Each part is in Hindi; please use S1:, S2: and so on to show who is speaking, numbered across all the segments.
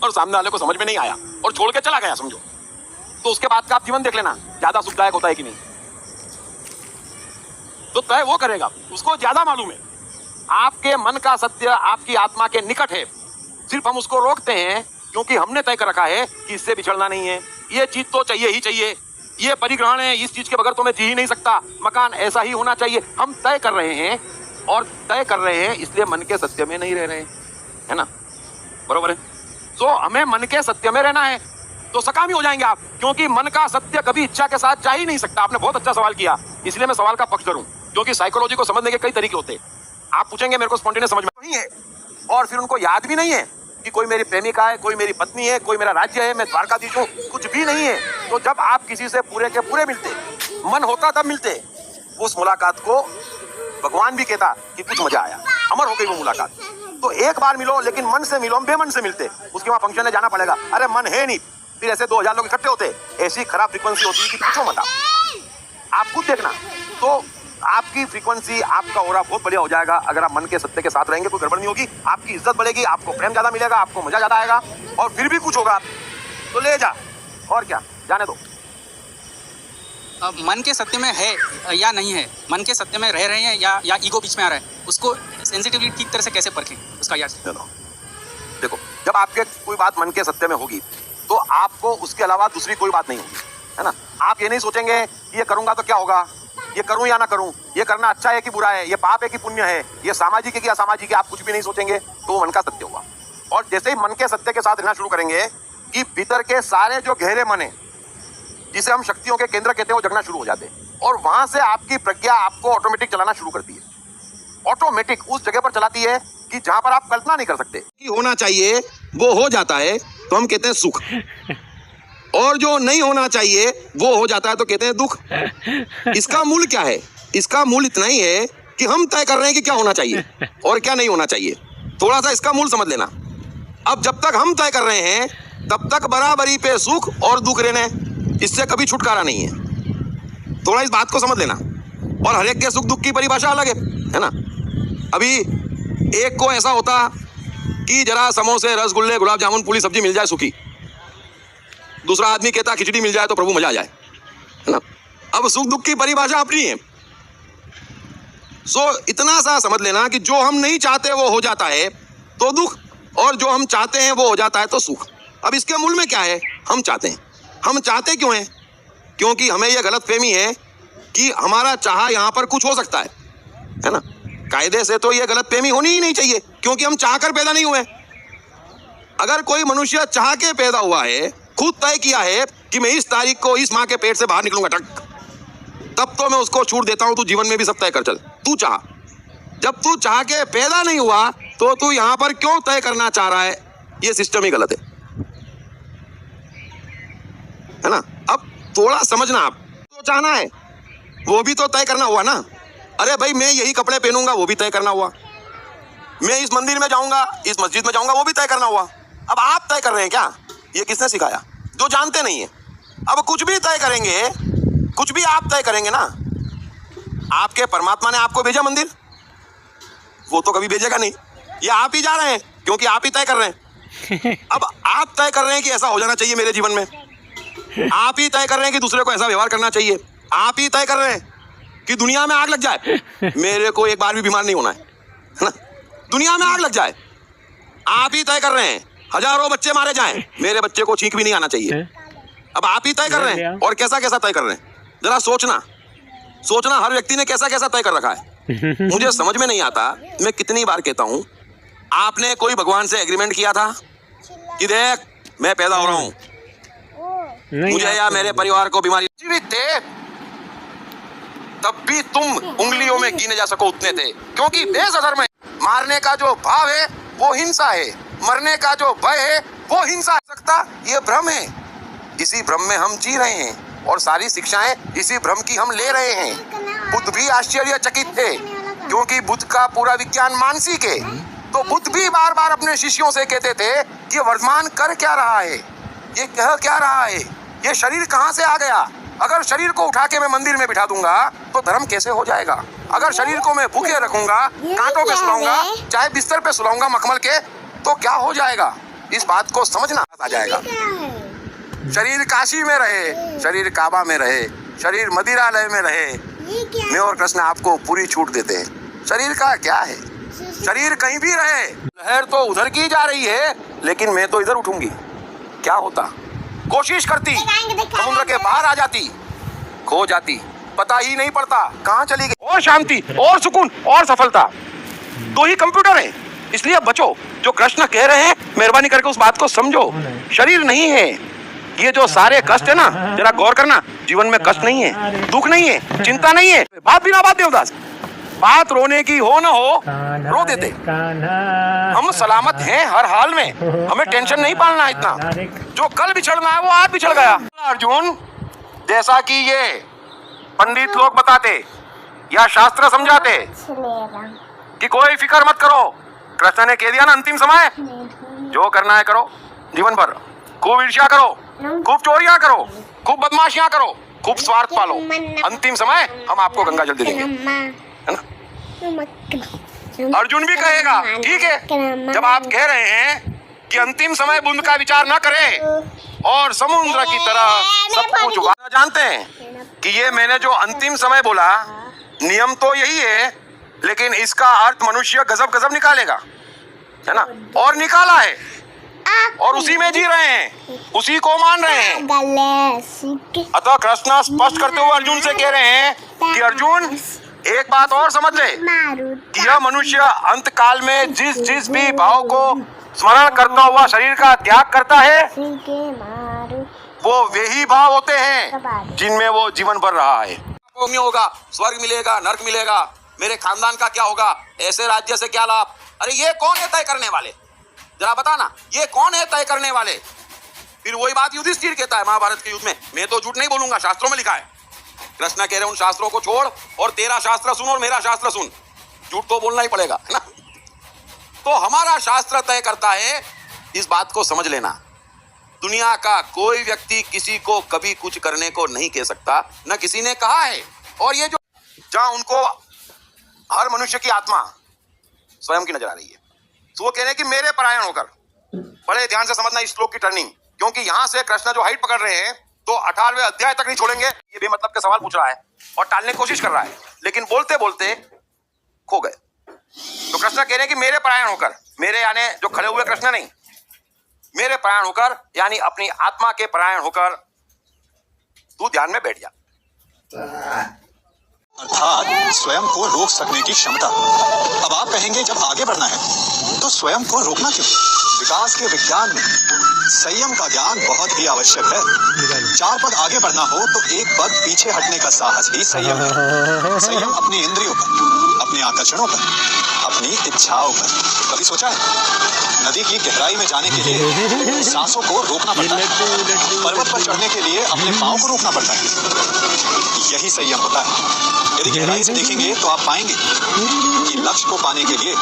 S1: और सामने वाले को समझ में नहीं आया और छोड़ के चला गया समझो, तो उसके बाद का आप जीवन देख लेना ज्यादा सुखदायक होता है कि नहीं। तो तय वो करेगा, उसको ज्यादा मालूम है। आपके मन का सत्य आपकी आत्मा के निकट है, सिर्फ हम उसको रोकते हैं क्योंकि हमने तय कर रखा है कि इससे बिछड़ना नहीं है, ये चीज तो चाहिए ही चाहिए, ये परिग्रहण है, इस चीज के बगैर तो मैं जी ही नहीं सकता, मकान ऐसा ही होना चाहिए। हम तय कर रहे हैं और तय कर रहे हैं इसलिए मन के सत्य में नहीं रह रहे हैं, है ना, बरोबर है। तो हमें मन के सत्य में रहना है तो सकामी हो जाएंगे आप, क्योंकि मन का सत्य कभी इच्छा के साथ जा ही नहीं सकता। आपने बहुत अच्छा सवाल किया, इसलिए मैं सवाल का पक्षधर हूं, क्योंकि साइकोलॉजी को समझने के कई तरीके होते हैं। आप पूछेंगे मेरे को स्पॉन्टेनियस समझ में नहीं है और फिर उनको याद भी नहीं है कि कोई मेरी प्रेमिका है, कोई मेरी पत्नी है, कोई मेरा राज्य है, मैं द्वारकाधीश हूँ, कुछ भी नहीं है। तो जब आप किसी से पूरे के पूरे मिलते, मन होता तब मिलते, उस मुलाकात को भगवान भी कहता कि कुछ मजा आया, अमर हो गई वो मुलाकात। तो एक बार मिलो लेकिन मन से मिलो, बेमन से मिलते, उसके वहां फंक्शन में जाना पड़ेगा, अरे मन है नहीं, फिर ऐसे 2000 लोग इकट्ठे होते, ऐसी खराब फ्रीक्वेंसी होती है कि पूछो मत आप खुद देखना। तो आपकी फ्रीक्वेंसी, आपका ऑरा बहुत बढ़िया हो जाएगा अगर आप मन के सत्य के साथ रहेंगे। कोई गड़बड़ नहीं होगी, आपकी इज्जत बढ़ेगी, आपको प्रेम ज्यादा मिलेगा, आपको मजा ज्यादा आएगा। और फिर भी कुछ होगा तो ले जा, और क्या, जाने दो।
S2: मन के सत्य में है या नहीं है, मन के सत्य में रह रहे हैं या ईगो बीच में आ रहा है, उसको सेंसिटिवली ठीक तरह से कैसे परखें, उसका याद
S1: देखो, जब आपके कोई बात मन के सत्य में होगी तो आपको उसके अलावा दूसरी कोई बात नहीं होगी, है ना। आप ये नहीं सोचेंगे कि ये करूंगा तो क्या होगा, ये करूं या ना करूं, ये करना अच्छा है कि बुरा है, ये पाप है कि पुण्य है, ये सामाजिक है कि असामाजिक है, आप कुछ भी नहीं सोचेंगे तो वो मन का सत्य होगा। और जैसे ही मन के सत्य के साथ रहना शुरू करेंगे कि भीतर के सारे जो गहरे मन है, जिसे हम शक्तियों के केंद्र कहते हैं, वो जगना शुरू हो जाते हैं और वहां से आपकी प्रज्ञा आपको ऑटोमेटिक चलाना शुरू करती है। ऑटोमेटिक उस जगह पर चलाती है कि जहां पर आप कल्पना नहीं कर सकते कि होना चाहिए वो हो जाता है, तो हम कहते हैं सुख। और जो नहीं होना चाहिए वो हो जाता है तो कहते हैं दुख। इसका मूल क्या है? इसका मूल इतना ही है कि हम तय कर रहे हैं कि क्या होना चाहिए और क्या नहीं होना चाहिए। थोड़ा सा इसका मूल समझ लेना। अब जब तक हम तय कर रहे हैं तब तक बराबरी पे सुख और दुख रहने, इससे कभी छुटकारा नहीं है। थोड़ा इस बात को समझ लेना। और हर एक के सुख दुख की परिभाषा अलग है ना। अभी एक को ऐसा होता कि जरा समोसे, रसगुल्ले, गुलाब जामुन, पूरी सब्जी मिल जाए सुखी। दूसरा आदमी कहता खिचड़ी मिल जाए तो प्रभु मजा आ जाए, है ना। अब सुख दुख की परिभाषा अपनी है। सो इतना सा समझ लेना कि जो हम नहीं चाहते वो हो जाता है तो दुख, और जो हम चाहते हैं वो हो जाता है तो सुख। अब इसके मूल में क्या है? हम चाहते हैं। हम चाहते क्यों हैं? क्योंकि हमें यह गलतफहमी है कि हमारा चाह यहाँ पर कुछ हो सकता है ना। कायदे से तो यह गलतफहमी होनी ही नहीं चाहिए, क्योंकि हम चाह कर पैदा नहीं हुए। अगर कोई मनुष्य चाह के पैदा हुआ है, खुद तय किया है कि मैं इस तारीख को इस माँ के पेट से बाहर निकलूंगा, टक, तब तो मैं उसको छूट देता हूं, तू जीवन में भी सब तय कर चल, तू चाह। जब तू चाह के पैदा नहीं हुआ तो तू यहां पर क्यों तय करना चाह रहा है? ये सिस्टम ही गलत है ना। अब थोड़ा समझना, आप तो चाहना है वो भी तो तय करना हुआ ना। अरे भाई, मैं यही कपड़े पहनूंगा वो भी तय करना हुआ, मैं इस मंदिर में जाऊंगा, इस मस्जिद में जाऊंगा, वो भी तय करना हुआ। अब आप तय कर रहे हैं क्या? ये किसने सिखाया? जो जानते नहीं है। अब कुछ भी तय करेंगे, कुछ भी आप तय करेंगे ना। आपके परमात्मा ने आपको भेजा मंदिर, वो तो कभी भेजेगा नहीं, ये आप ही जा रहे हैं क्योंकि आप ही तय कर रहे हैं। अब आप तय कर रहे हैं कि ऐसा हो जाना चाहिए मेरे जीवन में, आप ही तय कर रहे हैं कि दूसरे को ऐसा व्यवहार करना चाहिए, आप ही तय कर रहे हैं कि दुनिया में आग लग जाए, मेरे को एक बार भी बीमार नहीं होना है ना। दुनिया में आग लग जाए, आप ही तय कर रहे हैं। हजारों बच्चे मारे जाएं, मेरे बच्चे को छींक भी नहीं आना चाहिए। अब आप ही तय कर रहे हैं। और कैसा कैसा तय कर रहे हैं, जरा सोचना हर व्यक्ति ने कैसा कैसा तय कर रखा है। मुझे समझ में नहीं आता, मैं कितनी बार कहता हूं, आपने कोई भगवान से एग्रीमेंट किया था कि देख मैं पैदा हो रहा हूं, मुझे या मेरे परिवार को बीमारी, जीवित थे तब भी तुम उंगलियों में गिने जा सको उतने थे, क्योंकि बेसदर में मारने का जो भाव है वो हिंसा है, मरने का जो भय है वो हिंसा है। सकता ये भ्रम है, इसी भ्रम में हम जी रहे हैं और सारी शिक्षाएं इसी भ्रम की हम ले रहे हैं। बुद्ध भी आश्चर्यचकित थे क्योंकि बुद्ध का पूरा विज्ञान मानसिक है। तो बुद्ध भी बार बार अपने शिष्यों से कहते थे कि वर्तमान कर क्या रहा है, ये कह क्या रहा है, ये शरीर कहाँ से आ गया। अगर शरीर को उठा के मैं मंदिर में बिठा दूंगा तो धर्म कैसे हो जाएगा। अगर शरीर को मैं भूखे रखूंगा, कांटों पे सुलाऊंगा, चाहे बिस्तर पे सुलाऊंगा मखमल के, तो क्या हो जाएगा। इस बात को समझना आ जाएगा। शरीर काशी में रहे, शरीर काबा में रहे, शरीर मदिरालय में रहे, मैं और कृष्ण आपको पूरी छूट देते हैं। शरीर का क्या है, शरीर कहीं भी रहे, लहर तो उधर की जा रही है लेकिन मैं तो इधर उठूंगी। क्या होता, कोशिश करती, समुद्र के बाहर आ जाती, खो जाती, पता ही नहीं पड़ता कहाँ चली गई। और शांति और सुकून और सफलता, दो ही कंप्यूटर है, इसलिए बचो। जो कृष्ण कह रहे हैं मेहरबानी करके उस बात को समझो। शरीर नहीं है, ये जो सारे कष्ट है ना, जरा गौर करना, जीवन में कष्ट नहीं है, दुख नहीं है, चिंता नहीं है। बात बिना बात देवदास, बात रोने की हो ना हो रो देते। हम सलामत हैं हर हाल में, हमें टेंशन नहीं पालना इतना। जो कल बिछड़ना है वो आज बिछड़ गया। अर्जुन, जैसा कि ये पंडित लोग बताते या शास्त्र समझाते कि कोई फिक्र मत करो, कृष्ण ने कह दिया ना अंतिम समय, जो करना है करो जीवन भर। खूब ईर्ष्या करो, खूब चोरियां करो, खूब बदमाशियां करो, खूब स्वार्थ पालो, अंतिम समय हम आपको गंगा जल दे देंगे, है ना? अर्जुन भी कहेगा ठीक है, जब आप कह रहे हैं कि अंतिम समय बूंद का विचार न करें और समुद्र की तरह सब कुछ जानते हैं कि ये मैंने जो अंतिम समय बोला, नियम तो यही है, लेकिन इसका अर्थ मनुष्य गजब गजब निकालेगा, है ना? और निकाला है और उसी में जी रहे हैं, उसी को मान रहे हैं। अतः कृष्ण स्पष्ट करते हुए अर्जुन से कह रहे हैं कि अर्जुन, एक बात और समझ ले कि यह मनुष्य अंत काल में जिस जिस भी भाव को स्मरण करता हुआ शरीर का त्याग करता है, वो वही भाव होते हैं जिनमें वो जीवन भर रहा है। होगा, स्वर्ग मिलेगा, नर्क मिलेगा, मेरे खानदान का क्या होगा, ऐसे राज्य से क्या लाभ। अरे ये कौन है तय करने वाले, जरा बता ना, ये कौन है तय करने वाले? फिर वही बात युधिष्ठिर कहता है महाभारत के युद्ध में, मैं तो झूठ नहीं बोलूंगा, शास्त्रों में लिखा है। कृष्ण कह रहे उन शास्त्रों को छोड़ और तेरा शास्त्र सुन और मेरा शास्त्र सुन, झूठ तो बोलना ही पड़ेगा, है ना? तो हमारा शास्त्र तय करता है, इस बात को समझ लेना। दुनिया का कोई व्यक्ति किसी को कभी कुछ करने को नहीं कह सकता, न किसी ने कहा है। और ये जो जहां उनको हर मनुष्य की आत्मा स्वयं की नजर आ रही है, तो वो कह रहे हैं कि मेरे परायण होकर, बड़े ध्यान से समझना इस श्लोक की टर्निंग, क्योंकि यहां से कृष्ण जो हाइट पकड़ रहे हैं तो 18वें अध्याय तक नहीं छोड़ेंगे। ये बेमतलब के सवाल पूछ रहा है और टालने की कोशिश कर रहा है, लेकिन बोलते बोलते खो गए। तो कृष्ण कह रहे हैं कि मेरे परायण होकर, मेरे यानी जो खड़े हुए कृष्ण नहीं, मेरे परायण होकर यानी अपनी आत्मा के परायण होकर तू ध्यान में बैठ जा।
S3: अर्थात स्वयं को रोक सकने की क्षमता। अब आप कहेंगे जब आगे बढ़ना है तो स्वयं को रोकना क्यों? विकास के विज्ञान में संयम का ज्ञान बहुत ही आवश्यक है। 4 पग आगे बढ़ना हो तो 1 पग पीछे हटने का साहस ही संयम है। संयम अपनी इंद्रियों पर, अपने आकर्षणों पर, अपनी इच्छाओं पर। कभी सोचा है नदी की गहराई में जाने के लिए सांसों को रोकना पड़ता है, पर्वत पर चढ़ने के लिए अपने पांव को रोकना पड़ता है। यही संयम होता है। यदि गहराई से देखेंगे तो आप पाएंगे कि लक्ष्य को पाने के लिए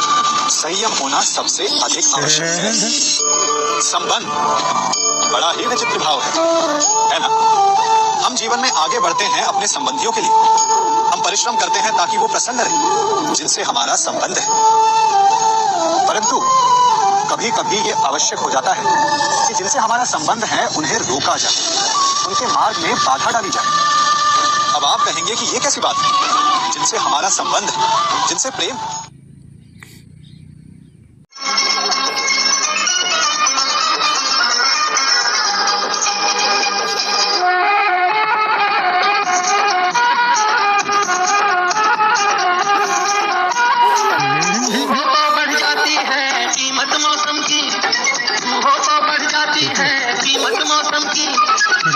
S3: संयम होना सबसे अधिक आवश्यक है। संबंध बड़ा ही विचित्र भाव है ना? हम जीवन में आगे बढ़ते हैं अपने संबंधियों के लिए। हम परिश्रम करते हैं ताकि वो प्रसन्न रहे जिनसे हमारा संबंध है। परंतु कभी कभी ये आवश्यक हो जाता है कि जिनसे हमारा संबंध है उन्हें रोका जाए, उनके मार्ग में बाधा डाली जाए। अब आप कहेंगे कि ये कैसी बात है? जिनसे हमारा संबंध है, जिनसे प्रेम,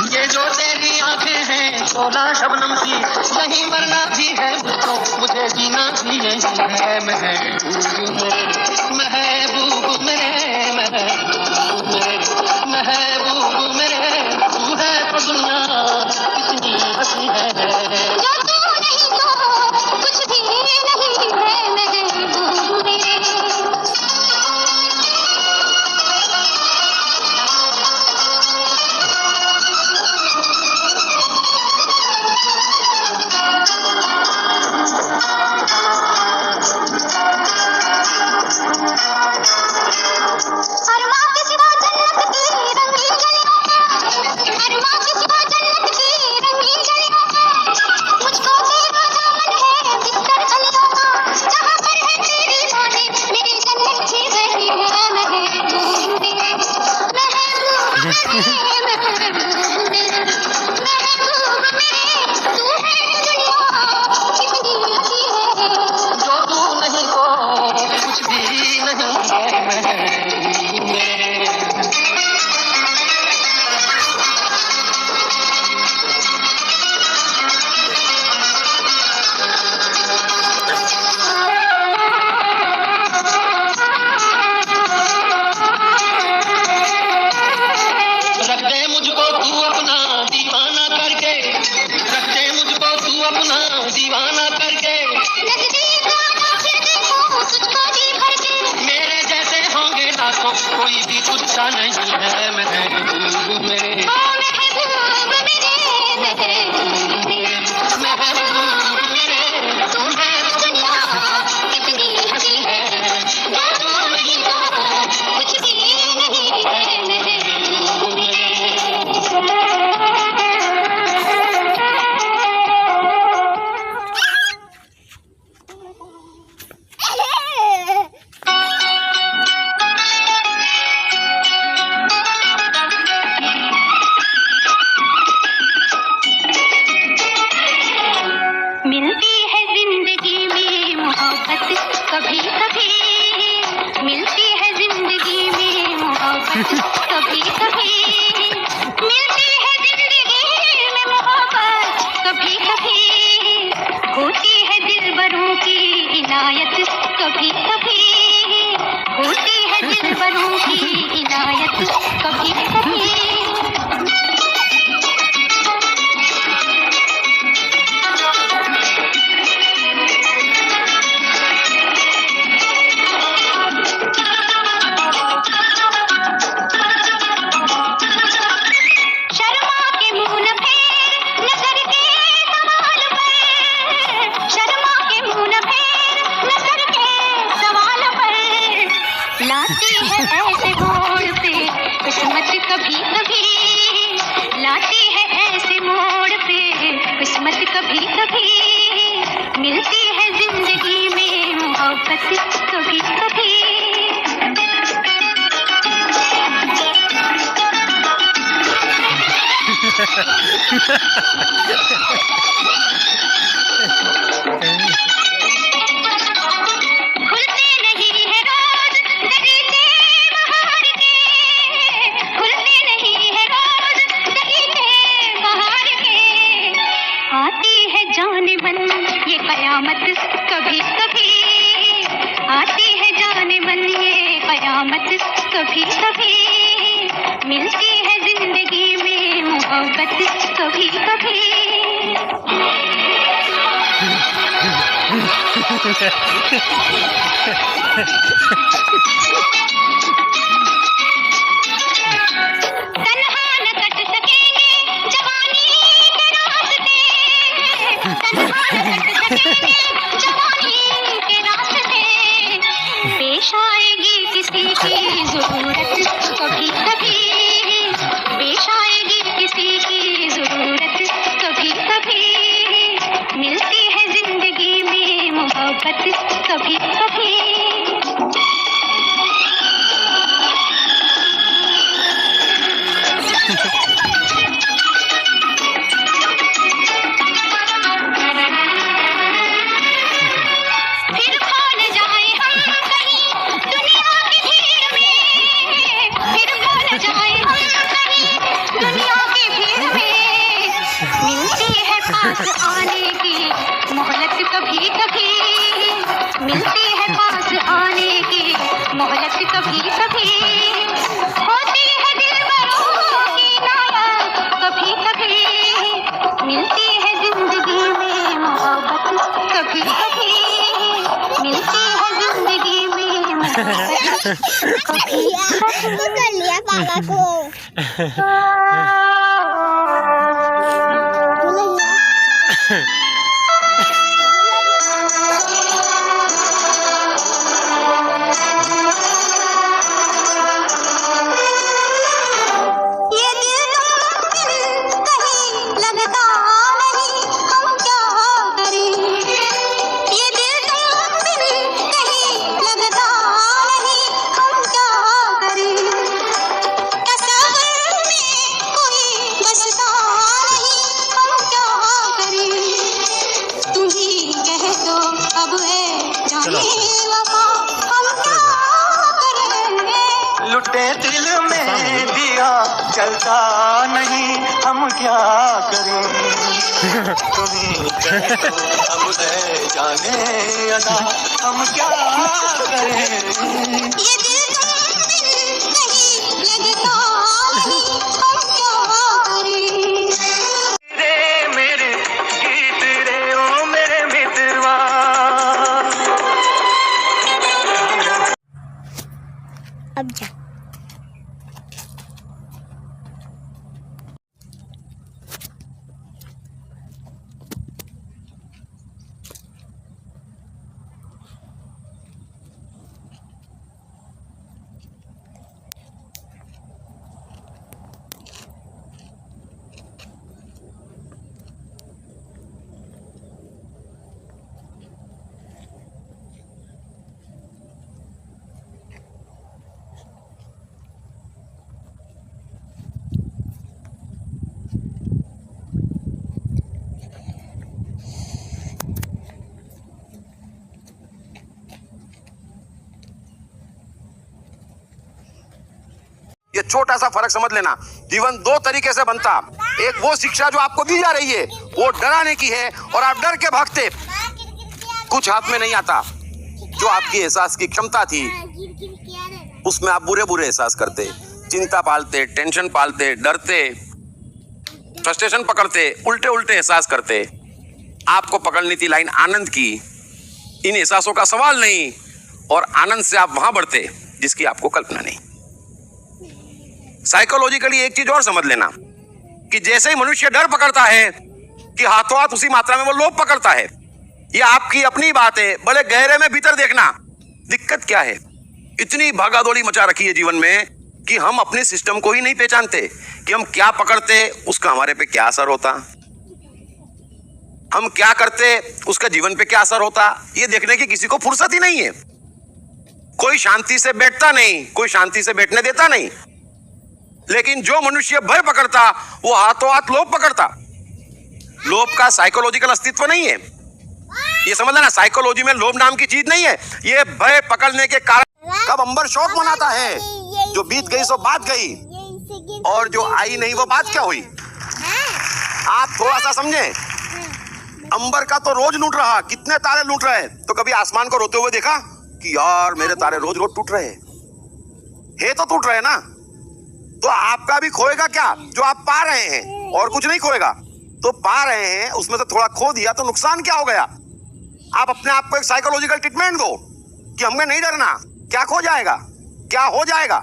S4: ये जो तेरी आंखें हैं शोला शबनम की, नहीं मरना भी है मुझको, मुझे जीना भी यही है। महबूब मेरे, महबूब मेरे, महबूब मेरे, तू है तो दुनिया कितनी हंसी है। जो तू नहीं तो कुछ भी नहीं है महबूब मेरे। जो तू नहीं तो कुछ भी नहीं है महबूब मेरे। रख दे मुझको तू अपना दीवाना करके, रख दे मुझको तू अपना दीवाना करके, मेरे जैसे होंगे लाखों कोई भी तुझसा नहीं है महबूब मेरे। महबूब मेरे तुम्हें दुनिया कितनी हंसी है, जो तू नहीं तो कुछ भी नहीं है महबूब मेरे। मिलती है जिंदगी में मोहब्बत कभी कभी, मिलती है जिंदगी में मोहब्बत कभी कभी, मिलती है जिंदगी में मोहब्बत कभी कभी, होती है दिलबरों की इनायत कभी कभी, होती है दिलबरों की इनायत कभी कभी। लाती है ऐसे मोड़ पे किस्मत कभी कभी, लाती है ऐसे मोड़ पे किस्मत कभी कभी, मिलती है जिंदगी में मोहब्बत कभी कभी। खुलते नहीं है रोज दरीचे बहार के, खुलते नहीं है रोज दरीचे बहार के, आती है जाने मन ये कयामत कभी कभी, आती है जाने मन ये कयामत कभी कभी, मिलती है जिंदगी में मोहब्बत कभी कभी। तन्हा न कट सकेंगे जवानी के रास्ते, तन्हा न कट सकेंगे जवानी के रास्ते, पेश आएगी किसी की जरूरत कभी कभी, पेश आएगी किसी की जरूरत कभी कभी, मिलती है जिंदगी में मोहब्बत कभी कभी। फिर खो न जाए हम कहीं दुनिया की भीड़ में, फिर खो न जाए हम कहीं दुनिया की भीड़ में, मिलती है पास आने की मोहलत कभी कभी, मिलती है पास आने की मोहलत कभी कभी, होती है दिलबरों की इनायत कभी कभी, मिलती है जिंदगी में मोहब्बत कभी कभी, मिलती है जिंदगी में मोहब्बत कभी कभी।
S5: कर लिया पापा को।
S4: ये दिल कहीं लगता नहीं, हम क्या करें, ये दिल कहीं लगता नहीं, हम क्या करें, तस्वीर
S3: चलता नहीं हम क्या करें तुम्हें कहे तो हम है जाने अदा हम क्या करें
S4: ये दिल तुम बिन नहीं लगता हम क्या करें
S3: रे मेरे गीत रे ओ मेरे मित्रवा
S5: अब जा
S1: ये छोटा सा फर्क समझ लेना। जीवन दो तरीके से बनता। एक वो शिक्षा जो आपको दी जा रही है वो डराने की है और आप डर के भागते। कुछ हाथ में नहीं आता। जो आपकी एहसास की क्षमता थी उसमें आप बुरे बुरे एहसास करते, चिंता पालते, टेंशन पालते, डरते, फ्रस्ट्रेशन पकड़ते, उल्टे उल्टे एहसास करते। आपको पकड़नी थी लाइन आनंद की। इन एहसासों का सवाल नहीं और आनंद से आप वहां बढ़ते जिसकी आपको कल्पना नहीं। साइकोलॉजिकली एक चीज और समझ लेना कि जैसे ही मनुष्य डर पकड़ता है कि हाथों हाथ उसी मात्रा में वो लोभ पकड़ता है। ये आपकी अपनी बात है, बड़े गहरे में भीतर देखना। दिक्कत क्या है, इतनी भागादौड़ी मचा रखी है जीवन में कि हम अपने सिस्टम को ही नहीं पहचानते कि हम क्या पकड़ते उसका हमारे पे क्या असर होता, हम क्या करते उसका जीवन पे क्या असर होता। ये देखने की किसी को फुर्सत ही नहीं है। कोई शांति से बैठता नहीं, कोई शांति से बैठने देता नहीं। लेकिन जो मनुष्य भय पकड़ता वो हाथों हाथ लोभ पकड़ता। लोभ का साइकोलॉजिकल अस्तित्व नहीं है। ये समझ लेना, साइकोलॉजी में लोभ नाम की चीज नहीं है। ये भय पकड़ने के कारण कब अंबर शौक मनाता है, जो बीत गई सो बात गई और जो आई नहीं वो बात क्या हुई। आप थोड़ा सा समझे, अंबर का तो रोज लूट रहा, कितने तारे लूट रहे हैं। तो कभी आसमान को रोते हुए देखा कि यार मेरे तारे रोज रोज टूट रहे हैं? तो टूट रहे हैं ना। तो आपका भी खोएगा क्या जो आप पा रहे हैं, और कुछ नहीं खोएगा। तो पा रहे हैं उसमें से थोड़ा खो दिया तो नुकसान क्या हो गया। आप अपने आप को एक साइकोलॉजिकल ट्रीटमेंट दो कि हमें नहीं डरना। क्या खो जाएगा, क्या हो जाएगा,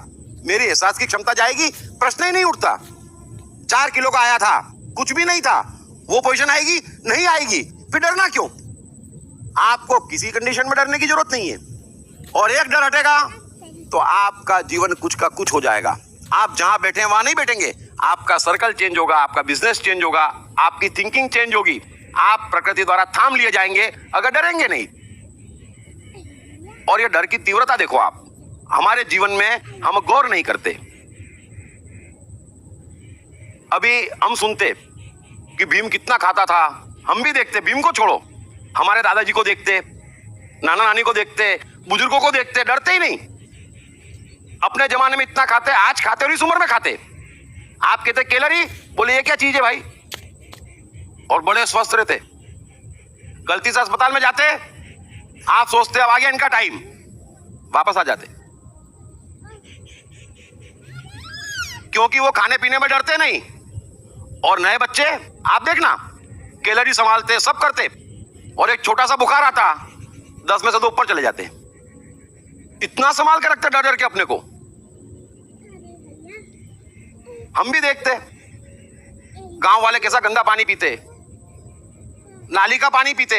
S1: मेरी एहसास की क्षमता जाएगी, प्रश्न ही नहीं उठता। 4 किलो का आया था, कुछ भी नहीं था, वो पोजीशन आएगी नहीं आएगी, फिर डरना क्यों। आपको किसी कंडीशन में डरने की जरूरत नहीं है। और एक डर हटेगा तो आपका जीवन कुछ का कुछ हो जाएगा। आप जहां बैठे हैं वहां नहीं बैठेंगे, आपका सर्कल चेंज होगा, आपका बिजनेस चेंज होगा, आपकी थिंकिंग चेंज होगी। आप प्रकृति द्वारा थाम लिए जाएंगे अगर डरेंगे नहीं। और ये डर की तीव्रता देखो आप, हमारे जीवन में हम गौर नहीं करते। अभी हम सुनते कि भीम कितना खाता था, हम भी देखते। भीम को छोड़ो, हमारे दादाजी को देखते, नाना नानी को देखते, बुजुर्गों को देखते, डरते ही नहीं। अपने जमाने में इतना खाते, आज खाते और इस उम्र में खाते। आप कहते कैलोरी, बोले ये क्या चीज है भाई, और बड़े स्वस्थ रहते। गलती से अस्पताल में जाते, आप सोचते अब आ गया इनका टाइम, वापस आ जाते। क्योंकि वो खाने पीने में डरते नहीं। और नए बच्चे आप देखना, कैलोरी संभालते, सब करते, और एक छोटा सा बुखार आता, 10 में से 2 ऊपर चले जाते। इतना संभाल के रखते डर डर के अपने को। हम भी देखते गांव वाले कैसा गंदा पानी पीते, नाली का पानी पीते,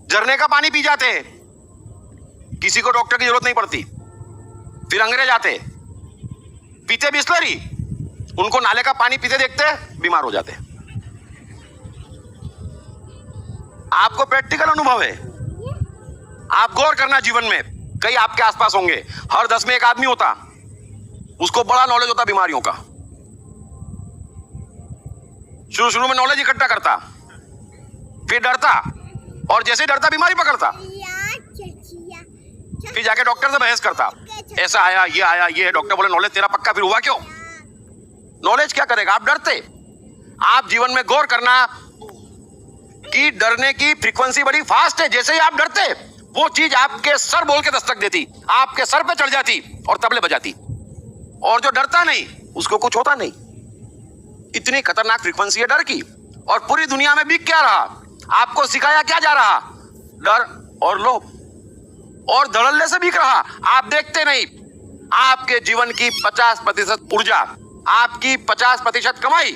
S1: झरने का पानी पी जाते, किसी को डॉक्टर की जरूरत नहीं पड़ती। फिर अंग्रेज आते, पीते बिस्लरी, उनको नाले का पानी पीते देखते बीमार हो जाते। आपको प्रैक्टिकल अनुभव है। आप गौर करना, जीवन में कई आपके आसपास होंगे, हर 10 में एक आदमी होता, उसको बड़ा नॉलेज होता बीमारियों का। शुरू में नॉलेज इकट्ठा करता, फिर डरता, और जैसे डरता बीमारी पकड़ता, फिर जाके डॉक्टर से बहस करता, ऐसा आया, ये है। डॉक्टर बोले नॉलेज तेरा पक्का, फिर हुआ क्यों? नॉलेज क्या करेगा? आप डरते। आप जीवन में गौर करना कि डरने की फ्रीक्वेंसी बड़ी फास्ट है। जैसे ही आप डरते, वो चीज आपके सर बोल के दस्तक देती, आपके सर पे चढ़ जाती और तबले बजाती। और जो डरता नहीं उसको कुछ होता नहीं। इतनी खतरनाक फ्रीक्वेंसी है डर की। और पूरी दुनिया में बिक क्या रहा? आपको सिखाया क्या जा रहा? डर और लोभ और धड़ल्ले से बिक रहा। आप देखते नहीं। आपके जीवन की 50% ऊर्जा, आपकी 50% कमाई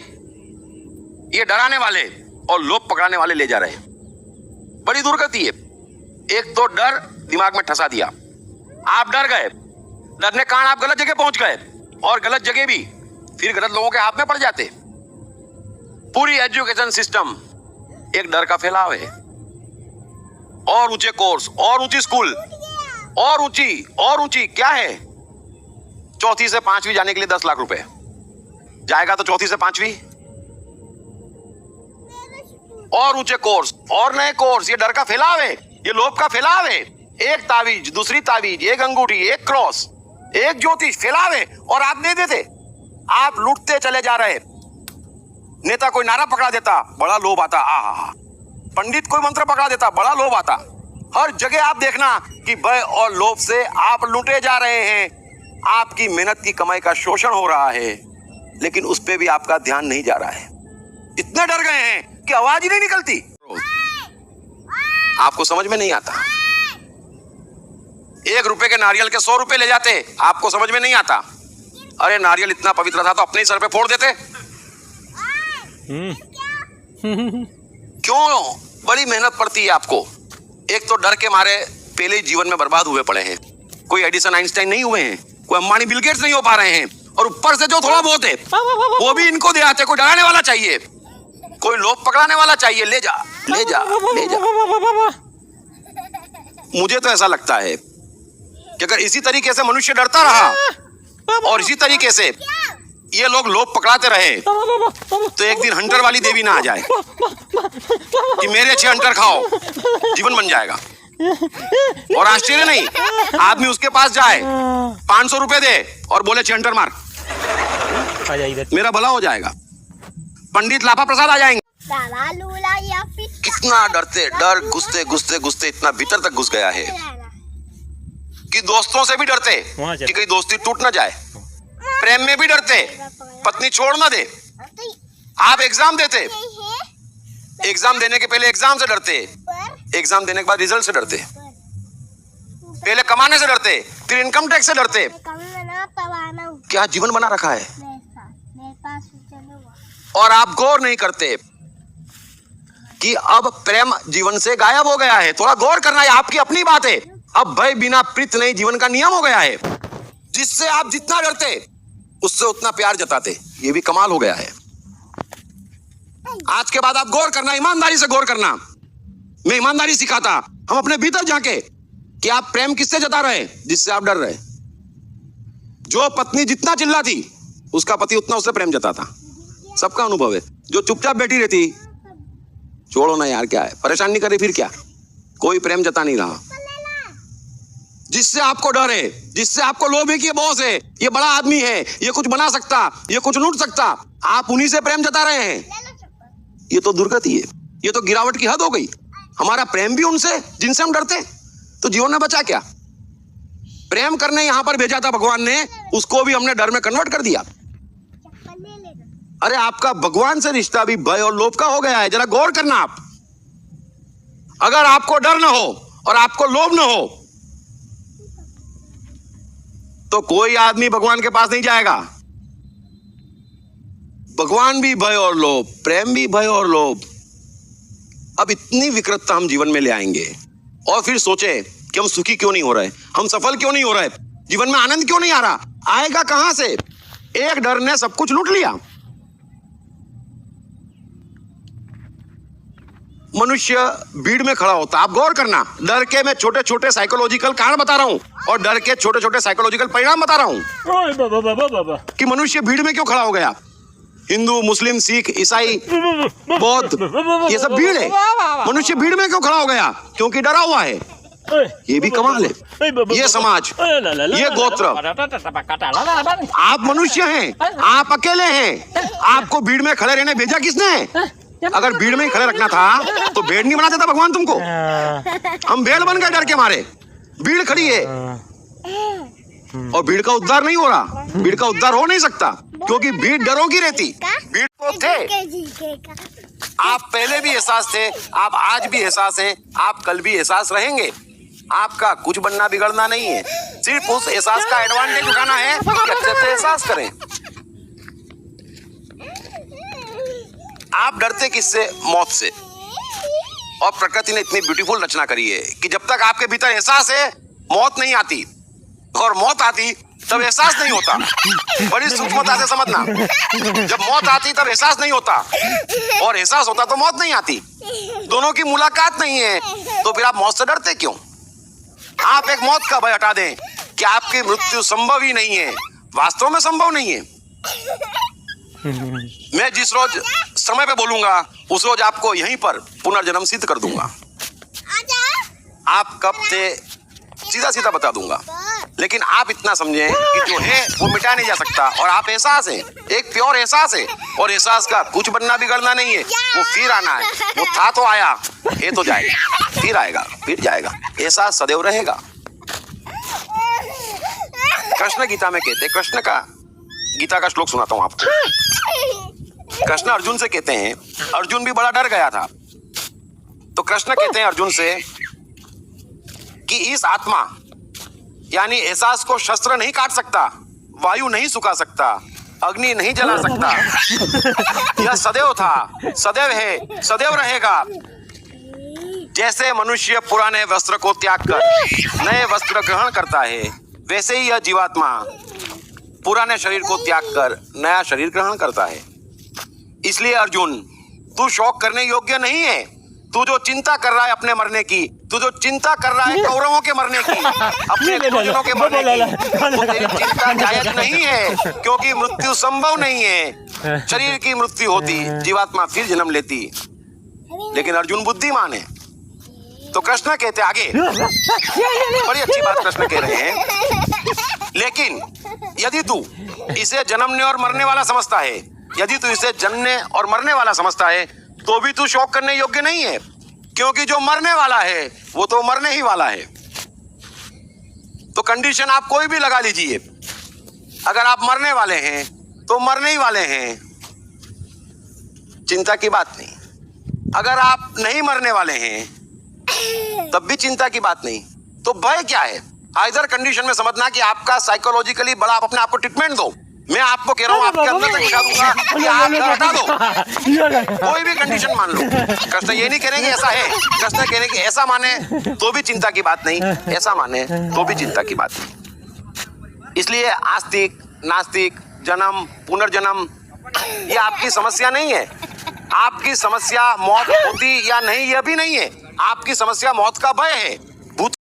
S1: ये डराने वाले और लोभ पकड़ाने वाले ले जा रहे हैं। बड़ी दुर्गति है। एक तो डर दिमाग में ठसा दिया, आप डर गए, डरने के कारण आप गलत जगह पहुंच गए और गलत जगह भी फिर गलत लोगों के हाथ में पड़ जाते। पूरी एजुकेशन सिस्टम एक डर का फैलाव है। और ऊंचे कोर्स और ऊंची स्कूल और ऊंची क्या है? चौथी से पांचवी जाने के लिए 10 लाख रुपए जाएगा तो चौथी से पांचवी और ऊंचे कोर्स और नए कोर्स। ये डर का फैलाव है, ये लोभ का फैलाव है। एक तावीज, दूसरी तावीज, एक अंगूठी, एक क्रॉस, एक ज्योतिष, फैलाव है। और आप नहीं देते, आप लूटते चले जा रहे। नेता कोई नारा पकड़ा देता, बड़ा लोभ आता। आहा, पंडित कोई मंत्र पकड़ा देता, बड़ा लोभ आता। हर जगह आप देखना कि भय और लोभ से आप लूटे जा रहे हैं। आपकी मेहनत की कमाई का शोषण हो रहा है, लेकिन उस पे भी आपका ध्यान नहीं जा रहा है। इतने डर गए हैं कि आवाज ही नहीं निकलती। आपको समझ में नहीं आता। 1 रुपए के नारियल के 100 रुपए ले जाते, आपको समझ में नहीं आता। अरे नारियल इतना पवित्र था तो अपने ही सर पे फोड़ देते। क्यों बड़ी मेहनत पड़ती है आपको? एक तो डर के मारे पहले ही जीवन में बर्बाद हुए पड़े हैं। कोई एडिसन आइंस्टाइन नहीं हुए हैं, कोई अंबानी बिल गेट्स नहीं हो पा रहे हैं। और ऊपर से जो थोड़ा बहुत है वो भी इनको दे आते। कोई डराने वाला चाहिए, कोई लोभ पकड़ाने वाला चाहिए। ले जा ले जा ले जा। मुझे तो ऐसा लगता है कि अगर इसी तरीके से मनुष्य डरता रहा और इसी तरीके से ये लोग लोभ पकड़ाते रहे तो एक दिन हंटर वाली देवी ना आ जाए कि मेरे अच्छे हंटर खाओ, जीवन बन जाएगा। और आश्चर्य नहीं, आदमी उसके पास जाए, 500 रुपए दे और बोले हंटर मार, मेरा भला हो जाएगा। पंडित लाफा प्रसाद आ जाएंगे। कितना डरते, डर घुसते घुसते घुसते इतना भीतर तक घुस गया है कि दोस्तों से भी डरते कि कहीं दोस्ती टूट ना जाए। प्रेम में भी डरते, पत्नी छोड़ ना दे। आप एग्जाम देते, एग्जाम देने के पहले एग्जाम से डरते, एग्जाम देने के बाद रिजल्ट से डरते, पहले कमाने से डरते, फिर इनकम टैक्स से डरते। क्या जीवन बना रखा है? और आप गौर नहीं करते कि अब प्रेम जीवन से गायब हो गया है। थोड़ा गौर करना है, आपकी अपनी बात है। अब भय बिना प्रीत नहीं जीवन का नियम हो गया है। जिससे आप जितना डरते उससे उतना प्यार जताते। ये भी कमाल हो गया है। आज के बाद आप गौर करना, ईमानदारी से गौर करना। मैं ईमानदारी सिखाता, हम अपने भीतर जाके कि आप प्रेम किससे जता रहे? जिससे आप डर रहे। जो पत्नी जितना चिल्लाती उसका पति उतना उससे प्रेम जताता। सबका अनुभव है। जो चुपचाप बैठी रहती, छोड़ो ना यार, क्या है, परेशान नहीं करे, फिर क्या, कोई प्रेम जता नहीं रहा। जिससे आपको डर है, जिससे आपको लोभ है कि ये बॉस है, ये बड़ा आदमी है, ये कुछ बना सकता, ये कुछ लूट सकता, आप उन्हीं से प्रेम जता रहे हैं। ये तो दुर्गति है, ये तो गिरावट की हद हो गई। हमारा प्रेम भी उनसे जिनसे हम डरते, तो जीवन में बचा क्या? प्रेम करने यहां पर भेजा था भगवान ने, उसको भी हमने डर में कन्वर्ट कर दिया। अरे आपका भगवान से रिश्ता भी भय और लोभ का हो गया है। जरा गौर करना आप। अगर आपको डर ना हो और आपको लोभ ना हो तो कोई आदमी भगवान के पास नहीं जाएगा। भगवान भी भय और लोभ, प्रेम भी भय और लोभ। अब इतनी विकृतता हम जीवन में ले आएंगे और फिर सोचे कि हम सुखी क्यों नहीं हो रहे, हम सफल क्यों नहीं हो रहे, जीवन में आनंद क्यों नहीं आ रहा? आएगा कहां से? एक डर ने सब कुछ लूट लिया। मनुष्य भीड़ में खड़ा होता, आप गौर करना। डर के मैं छोटे छोटे साइकोलॉजिकल कारण बता रहा हूं और डर के छोटे छोटे साइकोलॉजिकल परिणाम बता रहा हूं कि मनुष्य भीड़ में क्यों खड़ा हो गया। हिंदू, मुस्लिम, सिख, ईसाई, बौद्ध, ये सब भीड़ है। मनुष्य भीड़ में क्यों खड़ा हो गया? क्योंकि डरा हुआ है। ये भी कमाल है। ये समाज, ये गोत्र, आप मनुष्य हैं, आप अकेले हैं, आपको भीड़ में खड़े रहने भेजा किसने है? अगर भीड़ में ही खड़े रखना था तो भेड़ नहीं बनाते था भगवान तुमको। हम भेड़ बन गए डर के मारे। भीड़ खड़ी है और भीड़ का उद्धार नहीं हो रहा। भीड़ का उद्धार हो नहीं सकता क्योंकि भीड़ डरों की रहती। भीड़ तो थे, आप पहले भी एहसास थे, आप आज भी एहसास हैं, आप कल भी एहसास रहेंगे। आपका कुछ बनना बिगड़ना नहीं है, सिर्फ उस एहसास का एडवांटेज उठाना है कि अच्छे से एहसास करें। आप डरते किससे? मौत से। और प्रकृति ने इतनी ब्यूटीफुल रचना करी है कि जब तक आपके भीतर एहसास है मौत नहीं आती, और मौत आती तब एहसास नहीं होता। बड़ी सूक्ष्मता से समझना, जब मौत आती तब एहसास नहीं होता, और एहसास होता तो मौत नहीं आती। दोनों की मुलाकात नहीं है, तो फिर आप मौत से डरते क्यों? आप एक मौत का भय हटा दें कि आपकी मृत्यु संभव ही नहीं है, वास्तव में संभव नहीं है। मैं जिस रोज समय पे बोलूंगा उस रोज आपको यहीं पर पुनर्जन्म सिद्ध कर दूंगा। आप कब थे सीधा सीधा बता दूंगा, लेकिन आप इतना समझें कि जो है वो मिटा नहीं जा सकता। और आप एहसास है, एक प्योर एहसास है, और एहसास का कुछ बनना बिगड़ना नहीं है। वो फिर आना है, वो था तो आया, ये तो जाएगा, फिर आएगा, फिर जाएगा। एहसास सदैव रहेगा। कृष्ण गीता में कहते, कृष्ण का गीता का श्लोक सुनाता हूं आपको। कृष्ण अर्जुन से कहते हैं, अर्जुन भी बड़ा डर गया था, तो कृष्ण कहते हैं अर्जुन से कि इस आत्मा यानी एहसास को शस्त्र नहीं काट सकता, वायु नहीं सुखा सकता, अग्नि नहीं जला सकता। यह सदैव था, सदैव है, सदैव रहेगा। जैसे मनुष्य पुराने वस्त्र को त्याग कर नए वस्त्र ग्रहण करता है, वैसे ही यह जीवात्मा पुराने शरीर को त्याग कर नया शरीर ग्रहण करता है। इसलिए अर्जुन, तू शोक करने योग्य नहीं है। तू जो चिंता कर रहा है अपने मरने की, तू जो चिंता कर रहा है कौरवों के मरने की, अपने गुरुजनों के मरने की, वो तेरी चिंता जायज नहीं है, क्योंकि मृत्यु संभव नहीं है। शरीर की मृत्यु होती, जीवात्मा फिर जन्म लेती। लेकिन अर्जुन बुद्धिमान है, तो कृष्ण कहते आगे, बड़ी अच्छी बात कृष्ण कह रहे हैं। लेकिन यदि तू इसे जन्मने और मरने वाला समझता है, यदि तू इसे जन्मने और मरने वाला समझता है, तो भी तू शोक करने योग्य नहीं है, क्योंकि जो मरने वाला है वो तो मरने ही वाला है। तो कंडीशन आप कोई भी लगा लीजिए, अगर आप मरने वाले हैं तो मरने ही वाले हैं, चिंता की बात नहीं। अगर आप नहीं मरने वाले हैं तब भी चिंता की बात नहीं। तो भय क्या है? आइदर कंडीशन में समझना कि आपका साइकोलॉजिकली बड़ा, आप अपने आप को ट्रीटमेंट दो। मैं आपको कह रहा हूँ आपके अंदर तक घुसा दूंगा कि आप डर हटा दो। कोई भी कंडीशन मान लो, कृष्ण ये नहीं करेंगे ऐसा है, कृष्ण करेंगे ऐसा माने तो भी चिंता की बात नहीं, ऐसा माने तो भी चिंता की बात नहीं। इसलिए आस्तिक नास्तिक, जन्म पुनर्जन्म, ये आपकी समस्या नहीं है। आपकी समस्या मौत होती या नहीं यह भी नहीं है, आपकी समस्या मौत का भय है।